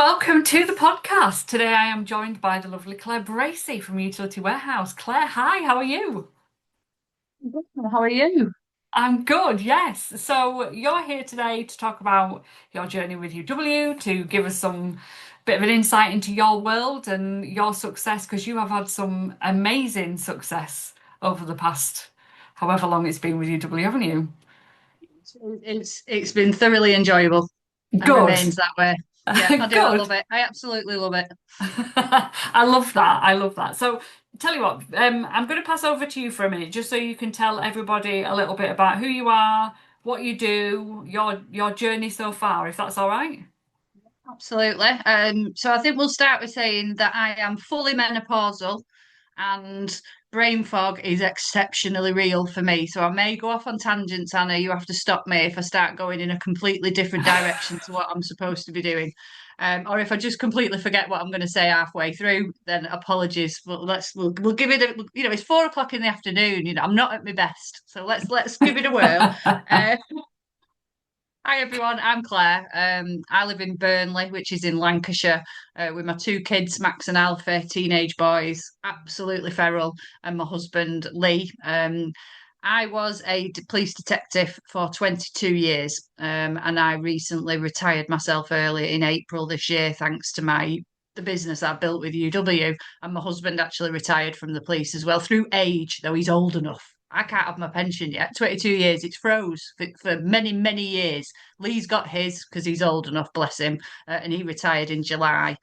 welcome to the podcast. Today I am joined by the lovely Claire Bracey from Utility Warehouse. Claire, hi, how are you? Good. How are you? I'm good, yes. So you're here today to talk about your journey with UW, to give us some bit of an insight into your world and your success, because you have had some amazing success over the past however long it's been with UW, haven't you? It's been thoroughly enjoyable and Good. remains that way. Yeah, I do. I Good. love it. I absolutely love it. I love that. I love that. So, tell you what, I'm going to pass over to you for a minute, just so you can tell everybody a little bit about who you are, what you do, your journey so far, if that's all right. Absolutely. So I think we'll start with saying that I am fully menopausal and brain fog is exceptionally real for me. So I may go off on tangents, Anna. You have to stop me if I start going in a completely different direction to what I'm supposed to be doing. Or if I just completely forget what I'm going to say halfway through, then apologies. But we'll give it a it's 4 o'clock in the afternoon. I'm not at my best, so let's give it a whirl. Uh, Hi everyone, I'm Claire. I live in Burnley, which is in Lancashire, with my two kids, Max and Alfie, teenage boys, absolutely feral, and my husband Lee. I was a police detective for 22 years, and I recently retired myself early in April this year, thanks to the business I built with UW. And my husband actually retired from the police as well through age, though he's old enough. I can't have my pension yet. 22 years, it's froze for many, many years. Lee's got his because he's old enough, bless him, and he retired in July.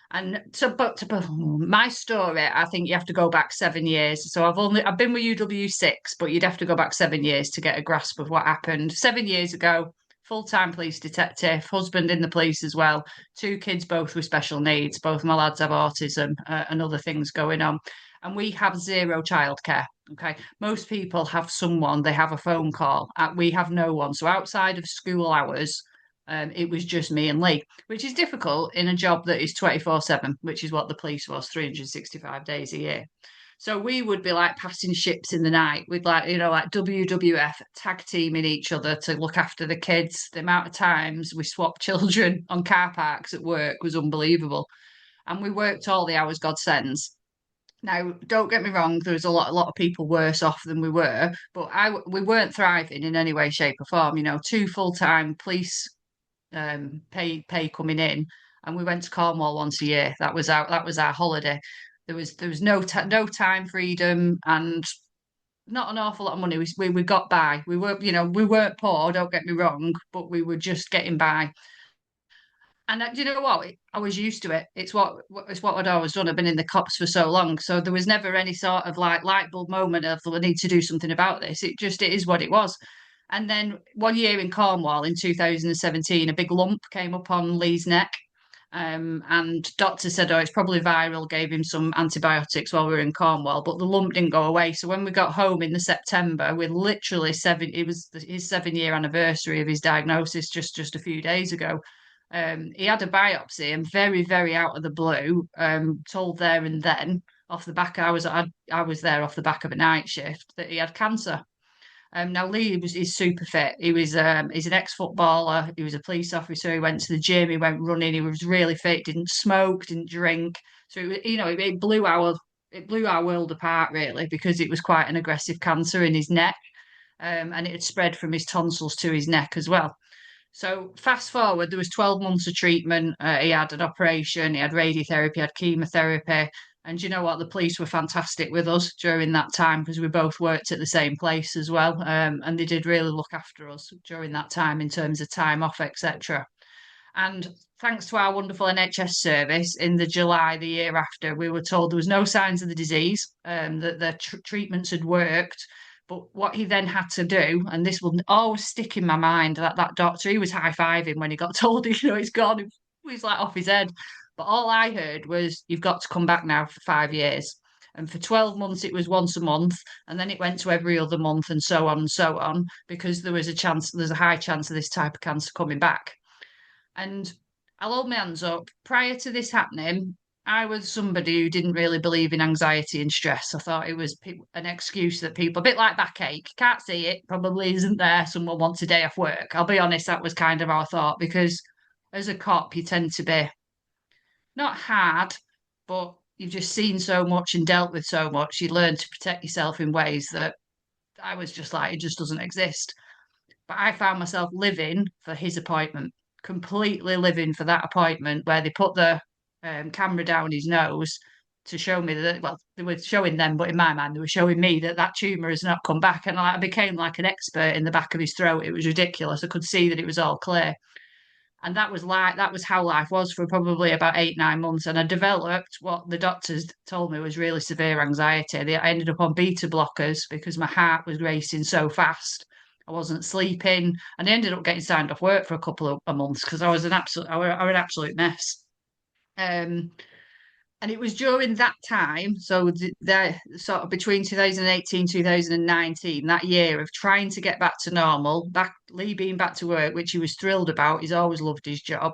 And so, but my story, I think you have to go back 7 years. So I've been with UW6, but you'd have to go back 7 years to get a grasp of what happened. 7 years ago, full-time police detective, husband in the police as well, two kids both with special needs. Both my lads have autism and other things going on, and we have zero childcare. Okay, most people have someone, they have a phone call. We have no one. So outside of school hours, it was just me and Lee, which is difficult in a job that is 24/7, which is what the police was 365 days a year. So we would be like passing ships in the night. We'd like WWF tag teaming each other to look after the kids. The amount of times we swapped children on car parks at work was unbelievable. And we worked all the hours God sends. Now, don't get me wrong, there was a lot of people worse off than we were, but we weren't thriving in any way, shape, or form. Two full-time police pay coming in, and we went to Cornwall once a year. That was our holiday. There was no time freedom and not an awful lot of money. We got by. We weren't poor. Don't get me wrong, but we were just getting by. And do you know what? I was used to it. It's what I'd always done. I've been in the cops for so long, so there was never any sort of like light bulb moment of I need to do something about this. It is what it was. And then one year in Cornwall in 2017, a big lump came up on Lee's neck. And doctor said, oh, it's probably viral, gave him some antibiotics while we were in Cornwall, but the lump didn't go away. So when we got home in the September, with literally it was his 7 year anniversary of his diagnosis just a few days ago. He had a biopsy and very, very out of the blue, told there and then off the back, I was there off the back of a night shift that he had cancer. Now Lee is super fit. He's an ex-footballer. He was a police officer. He went to the gym. He went running. He was really fit. Didn't smoke. Didn't drink. So it blew our world apart really because it was quite an aggressive cancer in his neck, and it had spread from his tonsils to his neck as well. So fast forward, there was 12 months of treatment. He had an operation. He had radiotherapy. He had chemotherapy. And you know what? The police were fantastic with us during that time because we both worked at the same place as well. And they did really look after us during that time in terms of time off, etc. And thanks to our wonderful NHS service, in the July the year after, we were told there was no signs of the disease, that the treatments had worked. But what he then had to do, and this will always stick in my mind, that doctor, he was high-fiving when he got told, it's gone. He was like off his head. But all I heard was, you've got to come back now for 5 years. And for 12 months, it was once a month. And then it went to every other month and so on, because there's a high chance of this type of cancer coming back. And I'll hold my hands up. Prior to this happening, I was somebody who didn't really believe in anxiety and stress. I thought it was an excuse that people, a bit like backache, can't see it, probably isn't there. Someone wants a day off work. I'll be honest, that was kind of our thought because as a cop, you tend to be not hard, but you've just seen so much and dealt with so much. You learn to protect yourself in ways that I was just like, it just doesn't exist. But I found myself living for his appointment, completely living for that appointment where they put the camera down his nose to show me that, well, they were showing them, but in my mind, they were showing me that that tumour has not come back. And I became like an expert in the back of his throat. It was ridiculous. I could see that it was all clear. And that was how life was for probably about 8, 9 months. And I developed what the doctors told me was really severe anxiety. I ended up on beta blockers because my heart was racing so fast. I wasn't sleeping, and I ended up getting signed off work for a couple of months because I were an absolute mess. Um, and it was during that time, so the sort of between 2018, 2019, that year of trying to get back to normal, back Lee being back to work, which he was thrilled about. He's always loved his job.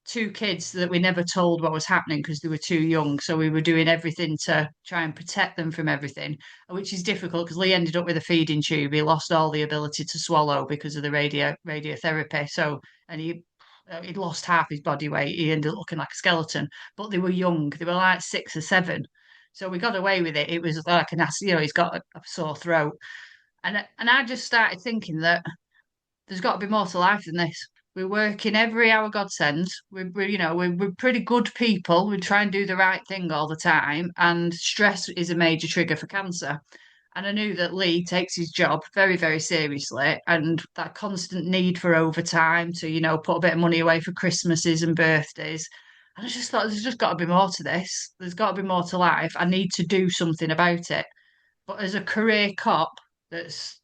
Two kids that we never told what was happening because they were too young. So we were doing everything to try and protect them from everything, which is difficult because Lee ended up with a feeding tube. He lost all the ability to swallow because of the radiotherapy. So, and he'd lost half his body weight. He ended up looking like a skeleton. But they were young. They were like 6 or 7. So we got away with it. It was like he's got a sore throat. And I just started thinking that there's got to be more to life than this. We're working every hour God sends. We're pretty good people. We try and do the right thing all the time, and stress is a major trigger for cancer. And I knew that Lee takes his job very, very seriously, and that constant need for overtime to, put a bit of money away for Christmases and birthdays. And I just thought there's just got to be more to this. There's got to be more to life. I need to do something about it. But as a career cop that's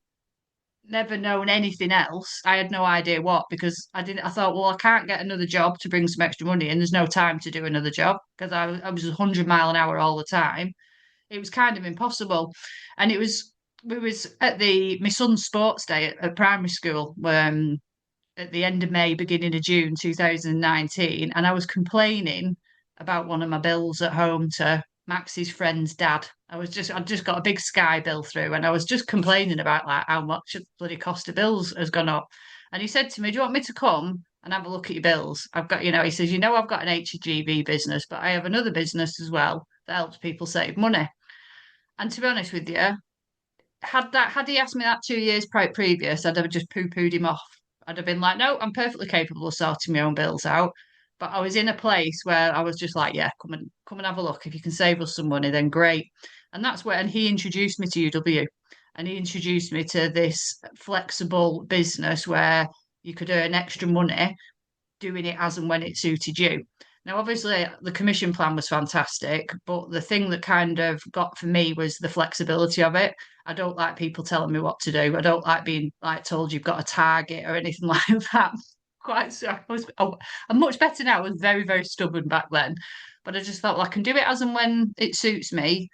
never known anything else. I had no idea what because I thought, well, I can't get another job to bring some extra money and there's no time to do another job because I was 100 mile an hour all the time. It was kind of impossible. And we was at my son's sports day at primary school, at the end of May, beginning of June 2019, and I was complaining about one of my bills at home to Max's friend's dad. I'd just got a big Sky bill through, and I was just complaining about like how much the bloody cost of bills has gone up. And he said to me, "Do you want me to come and have a look at your bills? I've got, he says, I've got an HGV business, but I have another business as well that helps people save money." And to be honest with you, had he asked me that 2 years previous, I'd have just poo-pooed him off. I'd have been like, no, I'm perfectly capable of sorting my own bills out. But I was in a place where I was just like, yeah, come and have a look. If you can save us some money, then great. And that's where and he introduced me to UW. And he introduced me to this flexible business where you could earn extra money doing it as and when it suited you. Now, obviously, the commission plan was fantastic, but the thing that kind of got for me was the flexibility of it. I don't like people telling me what to do. I don't like being like told you've got a target or anything like that. Quite so. I'm much better now. I was very, very stubborn back then, but I just thought, well, I can do it as and when it suits me.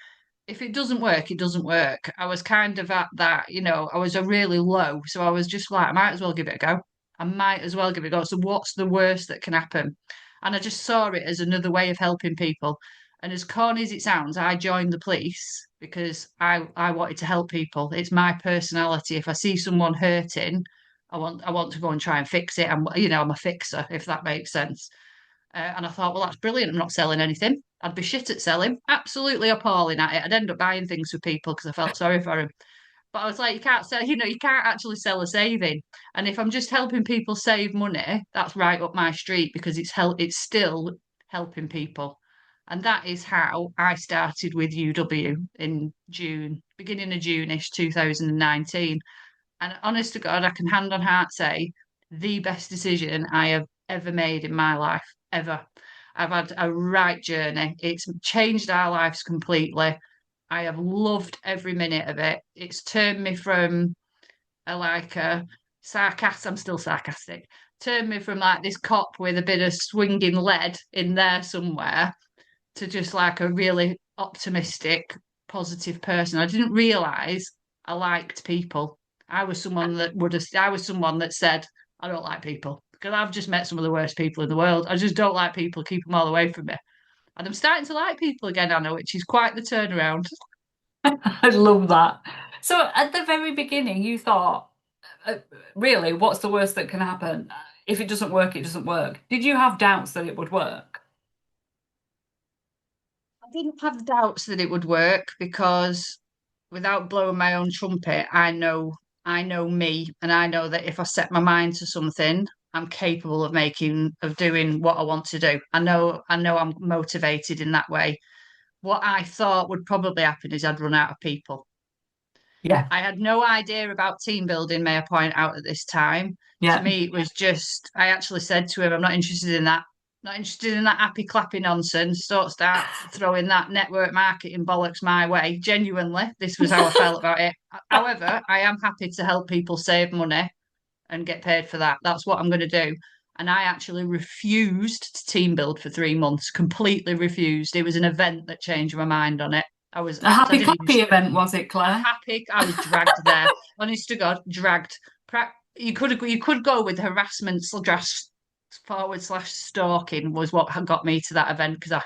If it doesn't work, it doesn't work. I was kind of at that, I was a really low, so I was just like, I might as well give it a go. I might as well give it a go. So what's the worst that can happen? And I just saw it as another way of helping people. And as corny as it sounds, I joined the police because I wanted to help people. It's my personality. If I see someone hurting, I want to go and try and fix it. I'm a fixer, if that makes sense. And I thought, well, that's brilliant. I'm not selling anything. I'd be shit at selling, absolutely appalling at it. I'd end up buying things for people because I felt sorry for them. But I was like, you can't sell, you can't actually sell a saving. And if I'm just helping people save money, that's right up my street because it's still helping people. And that is how I started with UW in June, beginning of June-ish 2019. And honest to God, I can hand on heart say the best decision I have ever made in my life, ever. I've had a right journey. It's changed our lives completely. I have loved every minute of it. It's turned me from a sarcastic, I'm still sarcastic, turned me from like this cop with a bit of swinging lead in there somewhere to just like a really optimistic, positive person. I didn't realize I liked people. I was someone that said, I don't like people because I've just met some of the worst people in the world. I just don't like people, keep them all away from me. And I'm starting to like people again, Anna, which is quite the turnaround. I love that. So at the very beginning, you thought, uh, really, what's the worst that can happen? If it doesn't work, it doesn't work. Did you have doubts that it would work? didn't have doubts that it would work because without blowing my own trumpet, I know me and I know that if I set my mind to something, I'm capable of doing what I want to do. I know I'm motivated in that way. What I thought would probably happen is I'd run out of people. Yeah, I had no idea about team building, may I point out at this time. To yeah. me, it was just, I actually said to him, I'm not interested in that. Not interested in that happy clappy nonsense. Don't start throwing that network marketing bollocks my way. Genuinely, this was how I felt about it. However, I am happy to help people save money and get paid for that. That's what I'm going to do. And I actually refused to team build for 3 months, completely refused. It was an event that changed my mind on it. A I happy didn't even clappy event, was it, Claire? happy. I was dragged there. Honest to God, dragged. You could go with harassment slash forward slash stalking was what got me to that event because I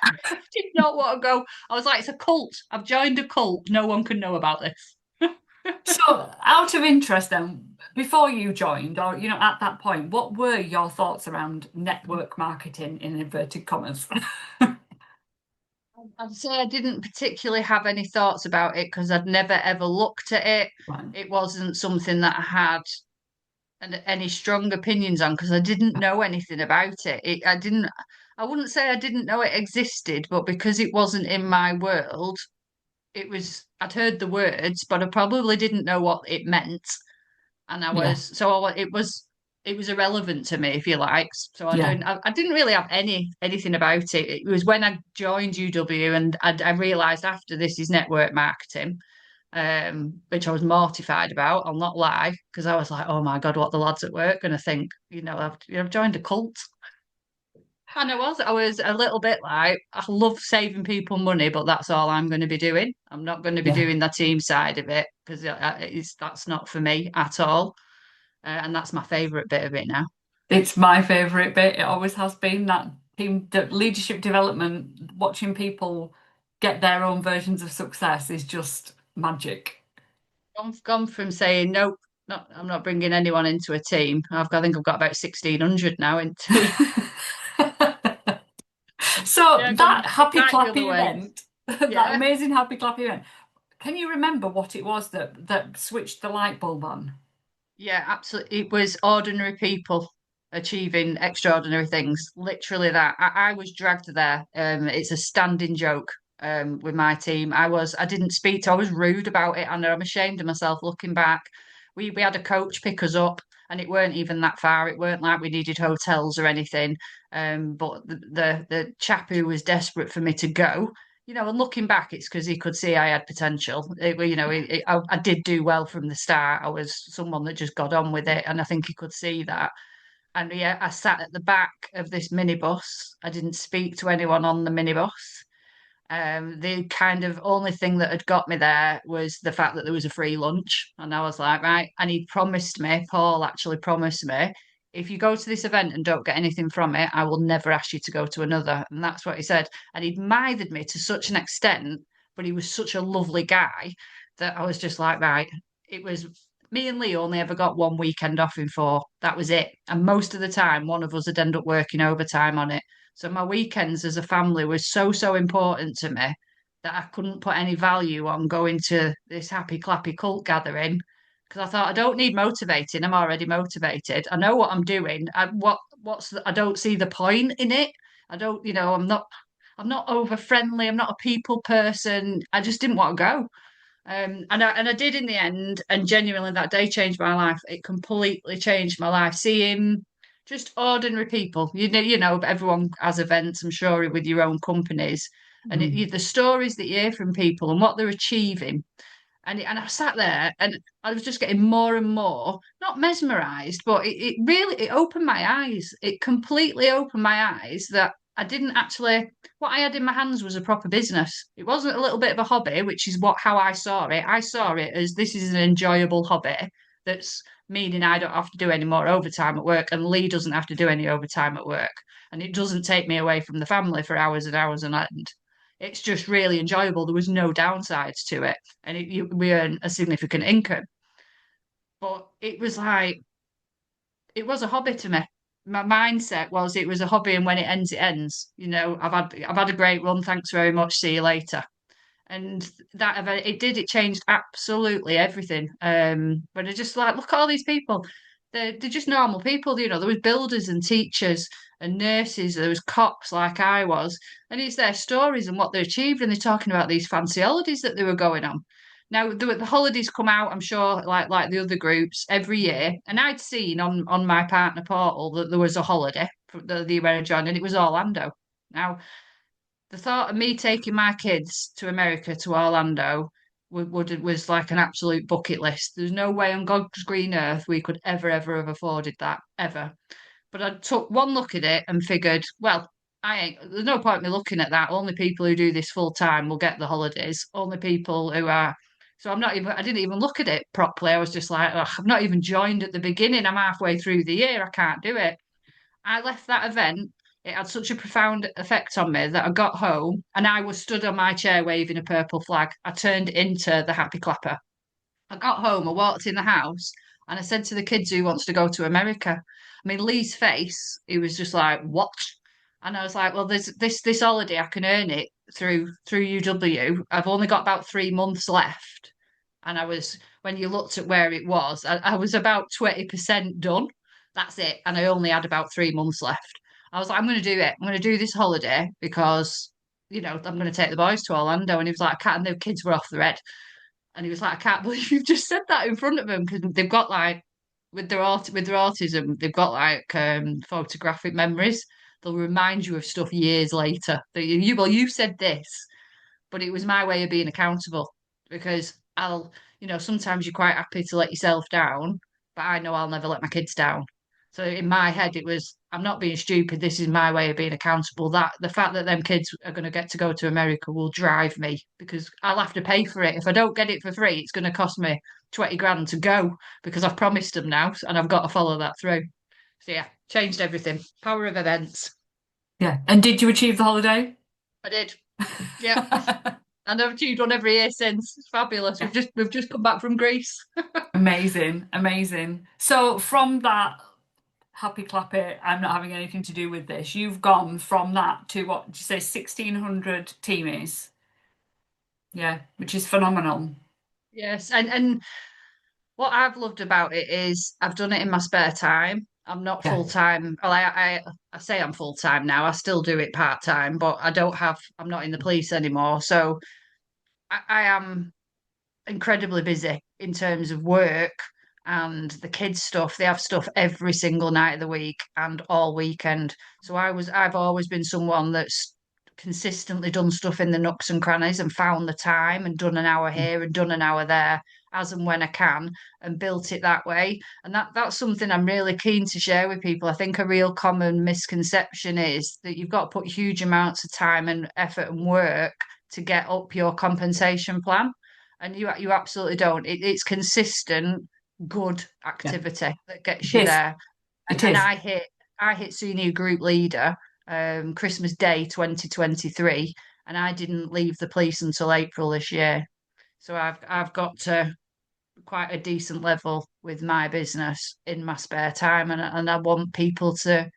did not want to go. I was like, it's a cult. I've joined a cult. No one can know about this. So, out of interest, then, before you joined, or at that point, what were your thoughts around network marketing in inverted commas? I'd say I didn't particularly have any thoughts about it because I'd never ever looked at it. Right. It wasn't something that I had any strong opinions on because I didn't know anything about it. I didn't. I wouldn't say I didn't know it existed, but because it wasn't in my world, it was. I'd heard the words, but I probably didn't know what it meant, and I Yeah, was so I, it was irrelevant to me, if you like. So I yeah. don't. I didn't really have anything about it. It was when I joined UW and I realised after this is network marketing which I was mortified about. I'll not lie, because I was like, oh my God, what the lads at work going to think? I've joined a cult. And I was a little bit like, I love saving people money, but that's all I'm going to be doing. I'm not going to be Yeah. doing the team side of it because that's not for me at all. And that's my favourite bit of it now. It's my favourite bit. It always has been that team leadership development, watching people get their own versions of success is just magic. I've gone from saying, nope, I'm not bringing anyone into a team. I think I've got about 1,600 now in team. So Yeah, gone that happy right the other clappy way. event, that Yeah. amazing happy clappy event, can you remember what it was that switched the light bulb on? Yeah, absolutely. It was ordinary people achieving extraordinary things. Literally that. I was dragged there. It's a standing joke with my team. I didn't speak to, I was rude about it. I know I'm ashamed of myself looking back. We had a coach pick us up and it weren't even that far. It weren't like we needed hotels or anything. But the chap who was desperate for me to go, and looking back, it's because he could see I had potential. I did do well from the start. I was someone that just got on with it, and I think he could see that. And yeah, I sat at the back of this minibus. I didn't speak to anyone on the minibus. The kind of only thing that had got me there was the fact that there was a free lunch. And I was like, right. And he promised me, Paul actually promised me, if you go to this event and don't get anything from it, I will never ask you to go to another. And that's what he said. And he'd mithered me to such an extent, but he was such a lovely guy that I was just like, right. It was me and Lee only ever got one weekend off in four. That was it. And most of the time, one of us would end up working overtime on it. So my weekends as a family was so, so important to me that I couldn't put any value on going to this happy clappy cult gathering because I thought I don't need motivating. I'm already motivated. I know what I'm doing. I don't see the point in it. I don't, I'm not over friendly. I'm not a people person. I just didn't want to go. And I did in the end, and genuinely that day changed my life. It completely changed my life. Seeing just ordinary people, everyone has events. I'm sure with your own companies, and Mm. the stories that you hear from people and what they're achieving. And I sat there, and I was just getting more and more, not mesmerized, but it really it opened my eyes. It completely opened my eyes that I didn't actually what I had in my hands was a proper business. It wasn't a little bit of a hobby, which is how I saw it. I saw it as this is an enjoyable hobby that's meaning I don't have to do any more overtime at work, and Lee doesn't have to do any overtime at work, and it doesn't take me away from the family for hours and hours on end. It's just really enjoyable. There was no downsides to it, and we earn a significant income. But it was like it was a hobby to me. my mindset was it was a hobby, and when it ends, it ends. I've had a great run. Thanks very much. See you later. And that event, it changed absolutely everything. But I just like, look at all these people. They're just normal people. There was builders and teachers and nurses. There was cops like I was, and it's their stories and what they achieved. And they're talking about these fancy holidays that they were going on. Now the holidays come out, I'm sure, like the other groups every year. And I'd seen on my partner portal that there was a holiday for the year I joined, and it was Orlando. Now the thought of me taking my kids to America to Orlando was like an absolute bucket list. There's no way on God's green earth we could ever have afforded that ever. But I took one look at it and figured, well, I ain't. There's no point me looking at that. Only people who do this full time will get the holidays. Only people who are. So I'm not even. I didn't even look at it properly. I was just like, "Ugh, I'm not even joined at the beginning. I'm halfway through the year. I can't do it." I left that event. It had such a profound effect on me that I got home and I was stood on my chair waving a purple flag. I turned into the happy clapper. I got home, I walked in the house, and I said to the kids who wants to go to America. I mean, Lee's face, he was just like, "What?" And I was like, "Well, there's this holiday, I can earn it through UW. I've only got about 3 months left." And when you looked at where it was, I was about 20% done. That's it. And I only had about 3 months left. I was like, I'm going to do it. I'm going to do this holiday because, I'm going to take the boys to Orlando. And he was like, I can't. And the kids were off their head. And he was like, I can't believe you've just said that in front of them because they've got like, with their autism, they've got like photographic memories. They'll remind you of stuff years later. That you said this, but it was my way of being accountable because sometimes you're quite happy to let yourself down, but I know I'll never let my kids down. So in my head, it was, I'm not being stupid. This is my way of being accountable. That the fact that them kids are going to get to go to America will drive me because I'll have to pay for it. If I don't get it for free, it's going to cost me 20 grand to go because I've promised them now and I've got to follow that through. So yeah, changed everything. Power of events. Yeah. And did you achieve the holiday? I did. Yeah. And I've achieved one every year since. It's fabulous. Yeah. We've just come back from Greece. Amazing, amazing. So from that happy clap it, I'm not having anything to do with this. You've gone from that to what did you say, 1,600 teamies? Yeah, which is phenomenal. Yes, and what I've loved about it is I've done it in my spare time. I'm not Yeah. full time. Well, I say I'm full time now. I still do it part time, but I'm not in the police anymore. So I am incredibly busy in terms of work and the kids stuff. They have stuff every single night of the week and all weekend. So I've always been someone that's consistently done stuff in the nooks and crannies and found the time and done an hour here and done an hour there as and when I can and built it that way. And that's something I'm really keen to share with people. I think a real common misconception is that you've got to put huge amounts of time and effort and work to get up your compensation plan and you absolutely don't. It's consistent, good Yeah. activity that gets It you is. there. And It and is. I hit senior group leader Christmas Day 2023, and I didn't leave the police until April this year. So I've got to quite a decent level with my business in my spare time, and I want people to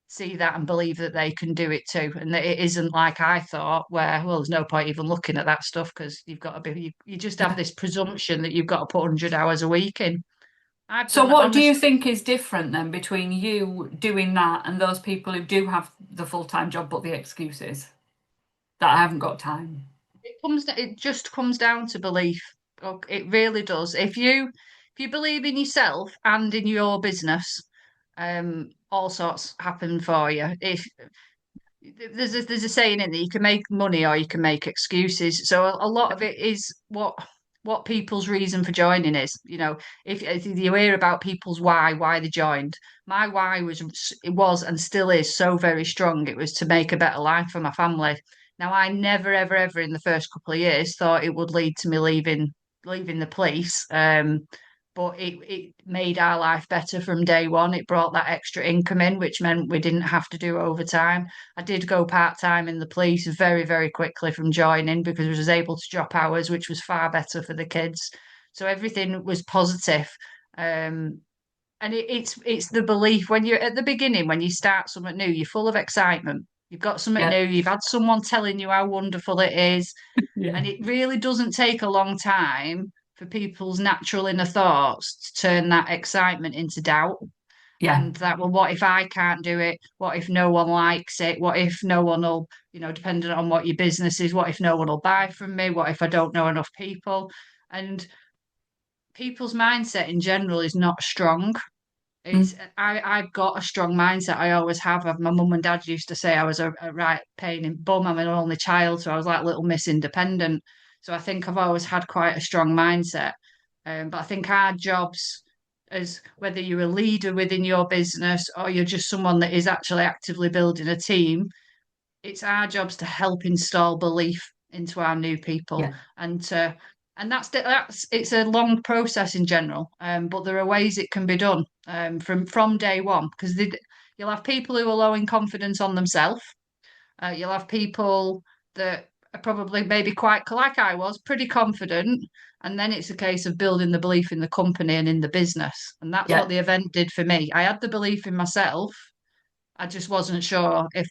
see that and believe that they can do it too. And that it isn't like I thought, where, well, there's no point even looking at that stuff because you've got to you just have Yeah. this presumption that you've got to put 100 hours a week in. I've So done, what do you honestly, think is different then between you doing that and those people who do have the full-time job but the excuses that I haven't got time? it just comes down to belief. Oh, it really does. If you believe in yourself and in your business, all sorts happen for you. If there's a saying in there, you can make money or you can make excuses. So a lot of it is what people's reason for joining is. If you hear about people's why they joined, my why was and still is so very strong. It was to make a better life for my family. Now I never ever in the first couple of years thought it would lead to me leaving the police. But it made our life better from day one. It brought that extra income in, which meant we didn't have to do overtime. I did go part time in the police very, very quickly from joining because I was able to drop hours, which was far better for the kids. So everything was positive. Um, and it's the belief when you're at the beginning, when you start something new, you're full of excitement. You've got something Yeah. new, you've had someone telling you how wonderful it is, Yeah. and it really doesn't take a long time for people's natural inner thoughts to turn that excitement into doubt. Yeah. And that, well, what if I can't do it? What if no one likes it? What if no one will, depending on what your business is, what if no one will buy from me? What if I don't know enough people? And people's mindset in general is not strong. Mm. I've got a strong mindset. I always have. My mum and dad used to say I was a right pain in bum. I'm an only child, so I was like little Miss Independent. So I think I've always had quite a strong mindset. But I think our jobs, as whether you're a leader within your business or you're just someone that is actually actively building a team, it's our jobs to help install belief into our new people Yeah. and to and that's it's a long process in general, but there are ways it can be done, from day one, because you'll have people who are low in confidence on themselves. You'll have people that are probably maybe quite like I was, pretty confident, and then it's a case of building the belief in the company and in the business, and that's what Yeah. the event did for me. I had the belief in myself. I just wasn't sure if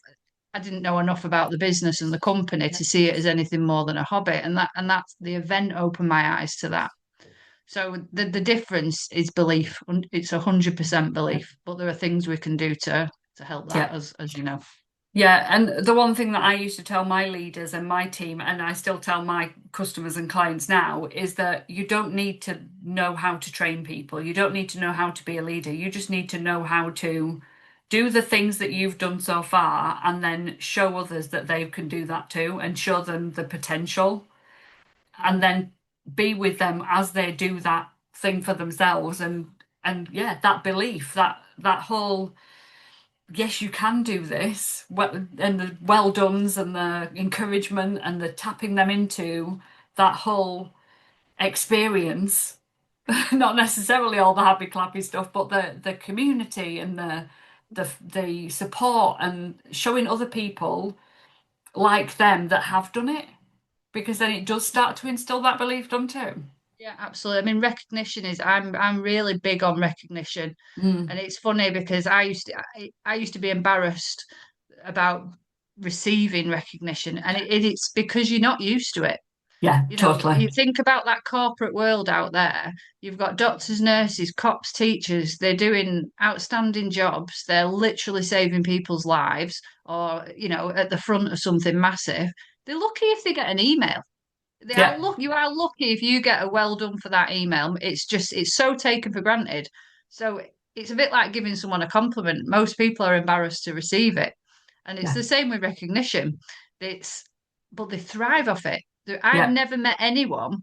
I didn't know enough about the business and the company Yeah. to see it as anything more than a hobby. And that's the event opened my eyes to that. So the difference is belief. It's 100% Yeah. belief, but there are things we can do to help that, Yeah. as you know. Yeah, and the one thing that I used to tell my leaders and my team, and I still tell my customers and clients now, is that you don't need to know how to train people. You don't need to know how to be a leader. You just need to know how to do the things that you've done so far and then show others that they can do that too and show them the potential and Mm. then be with them as they do that thing for themselves and yeah, that belief, that whole yes, you can do this. Well, and the well dones and the encouragement and the tapping them into that whole experience. Not necessarily all the happy clappy stuff, but the community and the support and showing other people like them that have done it, because then it does start to instill that belief, doesn't it? Yeah, absolutely. I mean, recognition is I'm really big on recognition, Mm. and it's funny because I used to be embarrassed about receiving recognition, and it's because you're not used to it. Yeah, You totally. think about that corporate world out there. You've got doctors, nurses, cops, teachers. They're doing outstanding jobs. They're literally saving people's lives, or at the front of something massive. They're lucky if they get an email. Yeah, You are lucky if you get a well done for that email. It's so taken for granted. So it's a bit like giving someone a compliment. Most people are embarrassed to receive it. And it's yeah, the same with recognition. It's But they thrive off it. I've yeah, never met anyone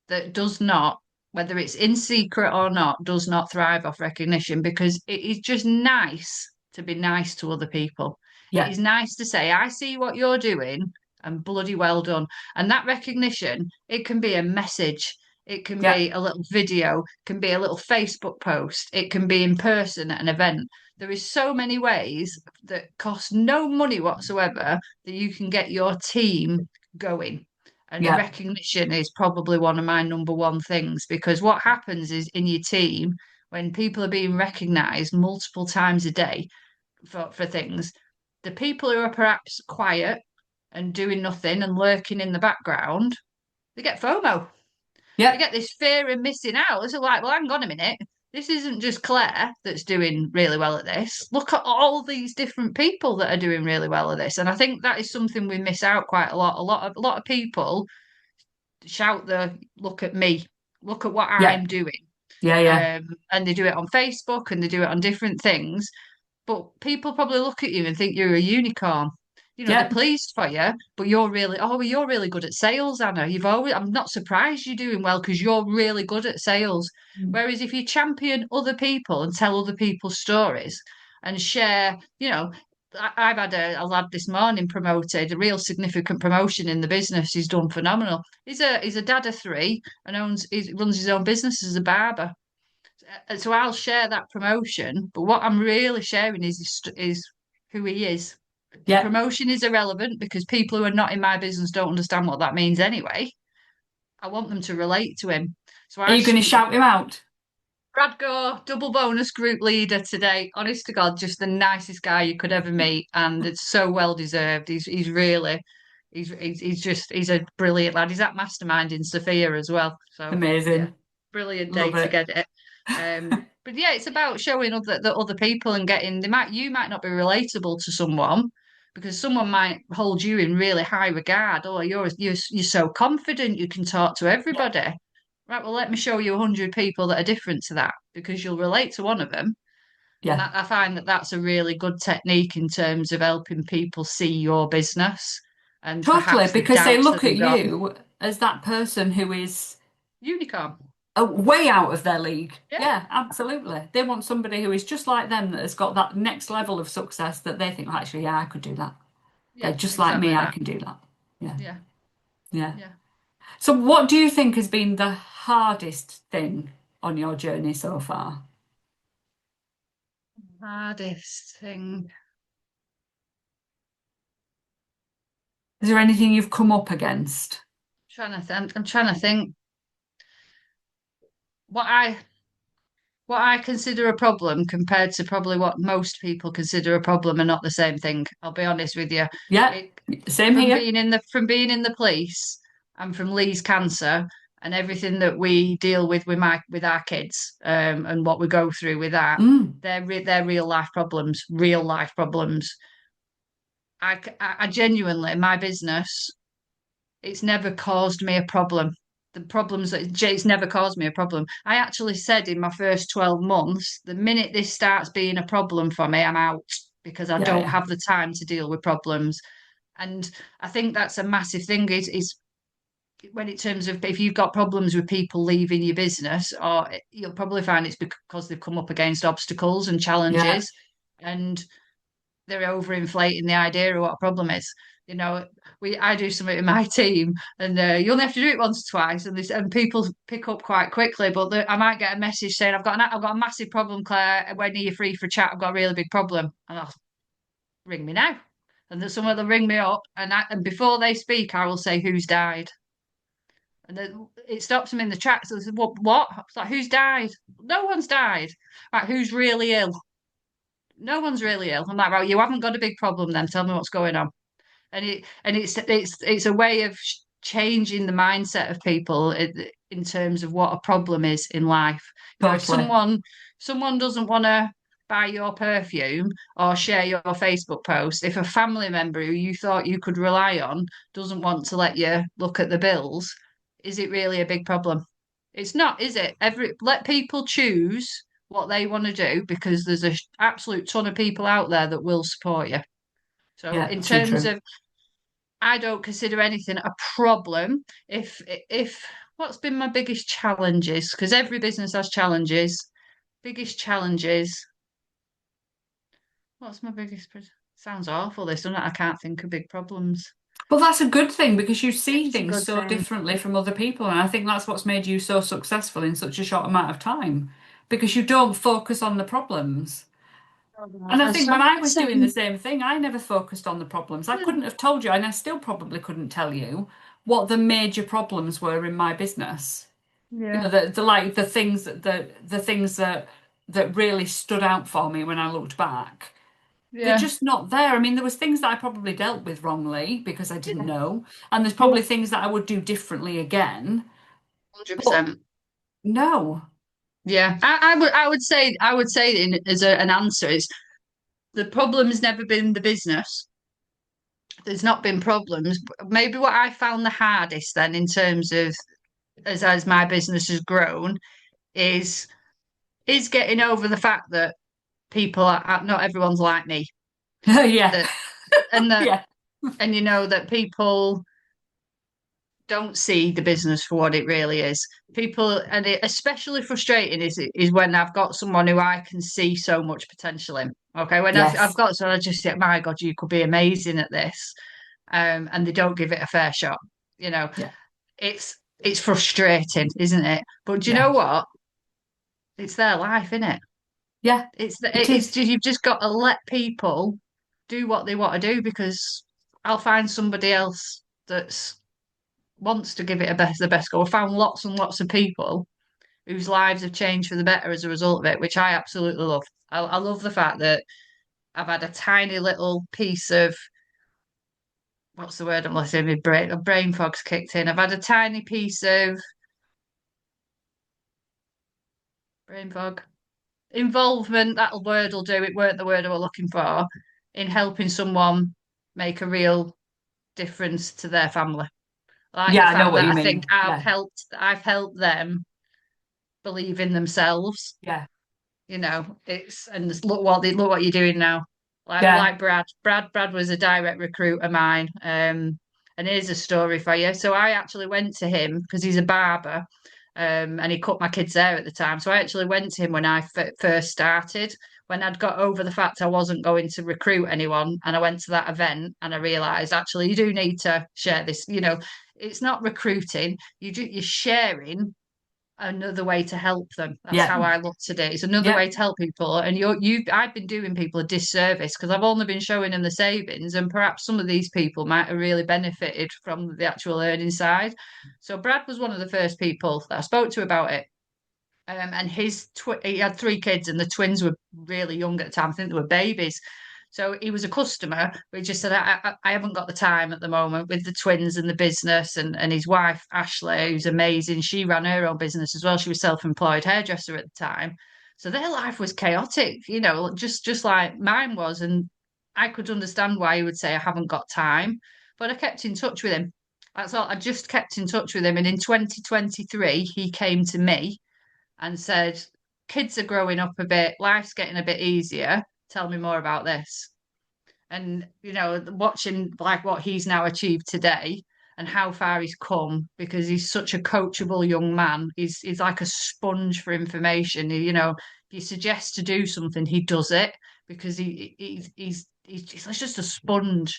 that does not, whether it's in secret or not, does not thrive off recognition, because it is just nice to be nice to other people. It yeah, is nice to say, I see what you're doing and bloody well done. And that recognition, it can be a message. It can yeah, be a little video, can be a little Facebook post, it can be in person at an event. There is so many ways that cost no money whatsoever that you can get your team going. And yeah, recognition is probably one of my number one things, because what happens is in your team, when people are being recognized multiple times a day for things, the people who are perhaps quiet and doing nothing and lurking in the background, they get FOMO. They yeah, get this fear of missing out. It's like, well, hang on a minute. This isn't just Claire that's doing really well at this. Look at all these different people that are doing really well at this. And I think that is something we miss out quite a lot. A lot of people shout the look at me, look at what yeah, I'm doing. yeah, yeah, And they do it on Facebook and they do it on different things. But people probably look at you and think you're a unicorn. They're yeah. pleased for you, but you're really good at sales, Anna. I'm not surprised you're doing well because you're really good at sales. Mm. Whereas if you champion other people and tell other people's stories and share, I've had a lad this morning promoted, a real significant promotion in the business. He's done phenomenal. He's a dad of three and he runs his own business as a barber. So I'll share that promotion, but what I'm really sharing is who he is. The Yeah. promotion is irrelevant because people who are not in my business don't understand what that means anyway. I want them to relate to him. So Are I you going to speak. shout him out? Brad Gore, double bonus group leader today. Honest to God, just the nicest guy you could ever meet, and it's so well deserved. He's really he's a brilliant lad. He's at Mastermind in Sophia as well. So yeah, Amazing. brilliant day Love to it. get it. But yeah, it's about showing other people and getting you might not be relatable to someone because someone might hold you in really high regard. Oh, you're so confident you can talk to Yeah. everybody. Right, well, let me show you 100 people that are different to that because you'll relate to one of them. And Yeah. I find that that's a really good technique in terms of helping people see your business and Totally, perhaps the because they doubts look that at they've got. you as that person who is Unicorn. way out of their league. Yeah. Yeah, absolutely. They want somebody who is just like them that has got that next level of success that they think, "Well, actually, yeah, I could do that. They're Yeah, just like me, exactly I that. can do that." Yeah. Yeah. Yeah. Yeah. So, what do you think has been the hardest thing on your journey so far? Hardest thing. Is there anything you've come up against? I'm trying to think what I what I consider a problem compared to probably what most people consider a problem are not the same thing. I'll be honest with you. Yeah, It same here. from being in the police and from Lee's cancer and everything that we deal with our kids and what we go through with that, Mm, they're real life problems. I genuinely, my business, it's never caused me a problem. The problems that it's never caused me a problem. I actually said in my first 12 months, the minute this starts being a problem for me, I'm out because I yeah, don't yeah, have the time to deal with problems. And I think that's a massive thing is when in terms of if you've got problems with people leaving your business, or you'll probably find it's because they've come up against obstacles and yeah. challenges. And they're overinflating the idea of what a problem is. You know, I do something with my team, and you only have to do it once or twice, and people pick up quite quickly. But I might get a message saying, I've got a massive problem, Claire. When are you free for a chat? I've got a really big problem," and I'll ring me now. And then someone will ring me up, and before they speak, I will say who's died, and then it stops them in the tracks. So they say, "What? What?" It's like, "Who's died? No one's died. Right? Who's really ill? No one's really ill." I'm like, "Right, you haven't got a big problem then. Tell me what's going on." It's a way of changing the mindset of people in terms of what a problem is in life. You know, if Totally. someone doesn't want to buy your perfume or share your Facebook post, if a family member who you thought you could rely on doesn't want to let you look at the bills, is it really a big problem? It's not, is it? Let people choose what they want to do because there's a absolute ton of people out there that will support you. So Yeah, in too terms true. of I don't consider anything a problem. If what's been my biggest challenges, because every business has challenges. Biggest challenges. What's my biggest? Sounds awful. This, doesn't it? I can't think of big problems. Well, that's a good thing because you It see is a things good so thing. differently from other people. And I think that's what's made you so successful in such a short amount of time because you don't focus on the problems. And I think So when I'm I not was doing the saying, same thing, I never focused on the problems. I yeah, couldn't have told you, and I still probably couldn't tell you what the major problems were in my business. You know, yeah, the things that really stood out for me when I looked back. They're yeah, just not there. I mean, there was things that I probably dealt with wrongly because I didn't yeah, know, and there's probably things that I would do differently again. But 100%. no, Yeah, I would say as an answer is the problem has never been the business. There's not been problems. Maybe what I found the hardest then in terms of as my business has grown is getting over the fact that people are not everyone's like me. yeah, That and that yeah, and you know that people don't see the business for what it really is. People and it especially frustrating is when I've got someone who I can see so much potential in. Okay, when I've yes, got someone I just say, my God, you could be amazing at this, and they don't give it a fair shot. You know, yeah, it's frustrating, isn't it? But do you yeah, know what? It's their life, isn't it? yeah. It It's is. just you've just got to let people do what they want to do because I'll find somebody else that's wants to give it the best go. I found lots and lots of people whose lives have changed for the better as a result of it, which I absolutely love. I love the fact that I've had a tiny little piece of what's the word I'm listening, my brain fog's kicked in. I've had a tiny piece of brain fog involvement. That word will do. It weren't the word I was looking for in helping someone make a real difference to their family. I like Yeah, the I know fact what that you I think mean. Yeah, I've helped them believe in themselves. yeah, It's and look what you're doing now. yeah, Like Brad was a direct recruit of mine. And here's a story for you. So I actually went to him because he's a barber, and he cut my kids' hair at the time. So I actually went to him when I first started, when I'd got over the fact I wasn't going to recruit anyone, and I went to that event and I realised actually you do need to share this. It's not recruiting. You're sharing another way to help them. That's yeah, how I looked at it. It's another yeah, way to help people. And I've been doing people a disservice because I've only been showing them the savings, and perhaps some of these people might have really benefited from the actual earning side. So Brad was one of the first people that I spoke to about it. And he had three kids, and the twins were really young at the time. I think they were babies. So he was a customer, but he just said, I haven't got the time at the moment with the twins and the business. And his wife, Ashley, who's amazing, she ran her own business as well. She was self-employed hairdresser at the time. So their life was chaotic, just like mine was. And I could understand why he would say, I haven't got time. But I kept in touch with him. That's all. I just kept in touch with him. And in 2023, he came to me and said, kids are growing up a bit, life's getting a bit easier. Tell me more about this. And, watching like what he's now achieved today and how far he's come because he's such a coachable young man. He's like a sponge for information. If you suggest to do something, he does it because he's just a sponge.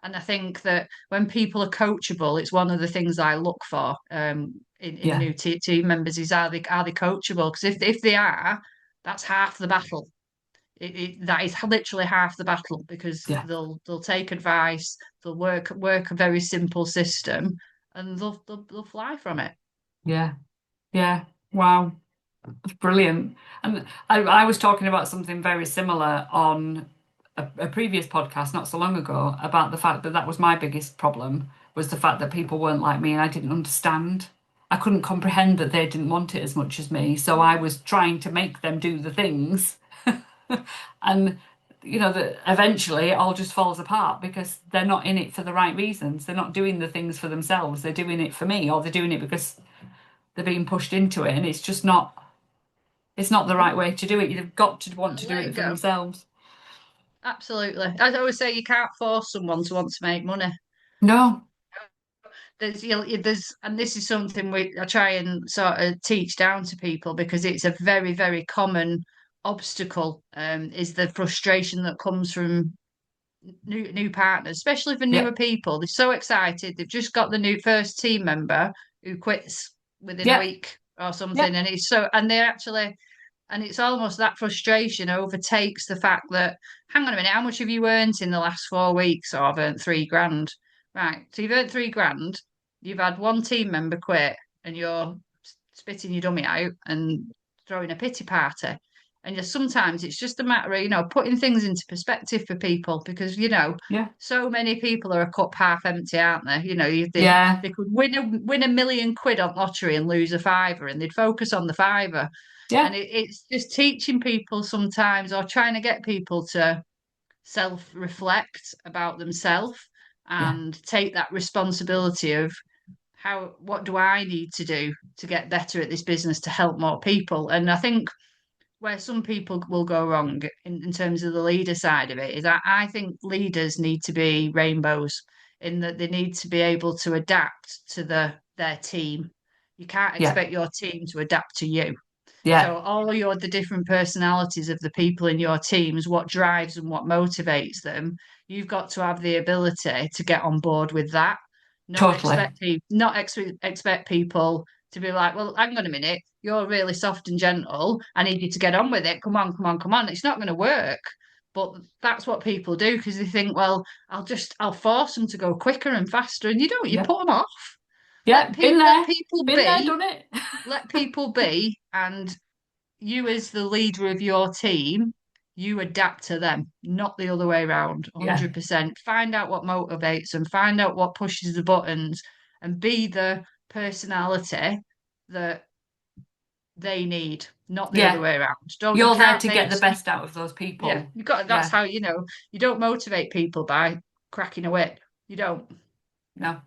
And I think that when people are coachable, it's one of the things I look for in yeah, new team members is are they coachable? Because if they are, that's half the battle. That is literally half the battle because yeah, they'll take advice, they'll work a very simple system, and they'll fly from it. yeah, yeah. Wow. That's brilliant. And I was talking about something very similar on a previous podcast not so long ago about the fact that that was my biggest problem was the fact that people weren't like me and I didn't understand. I couldn't comprehend that they didn't want it as much as me. So I was trying to make them do the things. And that eventually it all just falls apart because they're not in it for the right reasons. They're not doing the things for themselves. They're doing it for me or they're doing it because they're being pushed into it and it's not the right way to do it. You've got to want to do Let it it for go. themselves. Absolutely. I always say you can't force someone to want to make money. No. And this is something I try and sort of teach down to people because it's a very, very common obstacle. Is the frustration that comes from new partners, especially for Yeah. newer people. They're so excited. They've just got the new first team member who quits within a Yeah. week or Yeah. something, and they're actually. And it's almost that frustration overtakes the fact that, hang on a minute, how much have you earned in the last 4 weeks? Oh, I've earned 3 grand. Right. So you've earned 3 grand, you've had one team member quit, and you're spitting your dummy out and throwing a pity party. And just sometimes it's just a matter of, putting things into perspective for people because, Yeah. so many people are a cup half empty, aren't they? Yeah. They could win a million quid on lottery and lose a fiver, and they'd focus on the fiver. Yeah. And it's just teaching people sometimes or trying to get people to self reflect about themselves Yeah. and take that responsibility of what do I need to do to get better at this business to help more people. And I think where some people will go wrong in terms of the leader side of it is I think leaders need to be rainbows in that they need to be able to adapt to their team. You can't Yeah. expect your team to adapt to you. Yeah. So the different personalities of the people in your teams, what drives and what motivates them, you've got to have the ability to get on board with that. Totally. Expect people to be like, well, hang on a minute, you're really soft and gentle. I need you to get on with it. Come on, come on, come on. It's not going to work. But that's what people do because they think, well, I'll force them to go quicker and faster. And you don't, you Yeah. put them off. Yeah, Let people been there, be, done it. let people be, and you as the leader of your team, you adapt to them, not the other way around. Yeah, 100%. Find out what motivates them, find out what pushes the buttons, and be the personality that they need, not the other yeah. way around. Don't you You're there can't to get make the best out of those yeah, people. you got that's Yeah, how you don't motivate people by cracking a whip. You don't. no,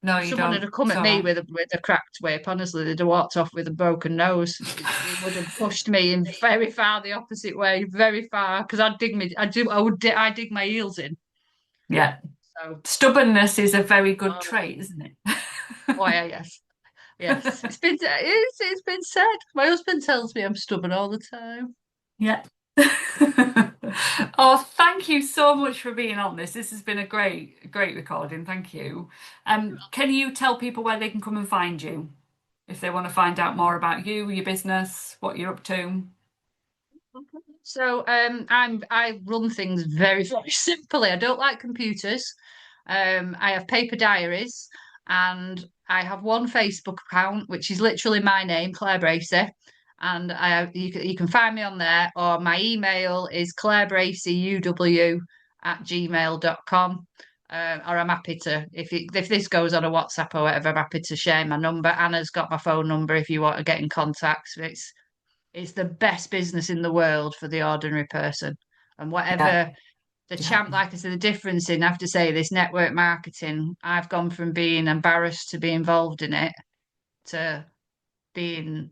no, If you someone had don't. have come It's at all me right. with a cracked whip, honestly, they'd have walked off with a broken nose. It would have pushed me in very far the opposite way, very far, because I dig my heels in. Yeah. So, Stubbornness is a very good oh, trait, isn't it? oh yeah, yes, yes. It's been said. My husband tells me I'm stubborn all the time. Yeah. Oh, thank you so much for being on this. This has been a great recording. Thank you. Can you tell people where they can come and find you if they want to find out more about you, your business, what you're up to? So I run things very simply. I don't like computers. I have paper diaries and I have one Facebook account which is literally my name, Claire Bracey. And you can find me on there, or my email is clairebraceyuw@gmail.com. Or I'm happy to if this goes on a WhatsApp or whatever, I'm happy to share my number. Anna's got my phone number if you want to get in contact. It's the best business in the world for the ordinary person. And Yeah, whatever the yeah, champ, like I said, the difference in, I have to say, this network marketing, I've gone from being embarrassed to be involved in it to being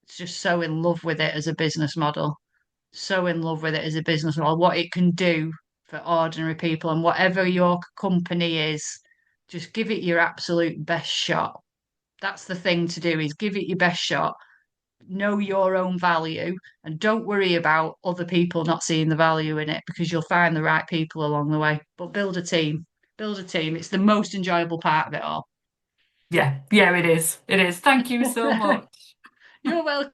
just so in love with it as a business model. So in love with it as a business model, what it can do for ordinary people. And whatever your company is, just give it your absolute best shot. That's the thing to do is give it your best shot, know your own value, and don't worry about other people not seeing the value in it, because you'll find the right people along the way. But build a team. Build a team. It's the most enjoyable part of it all. yeah, yeah, it is. It is. Thank you so much. You're welcome.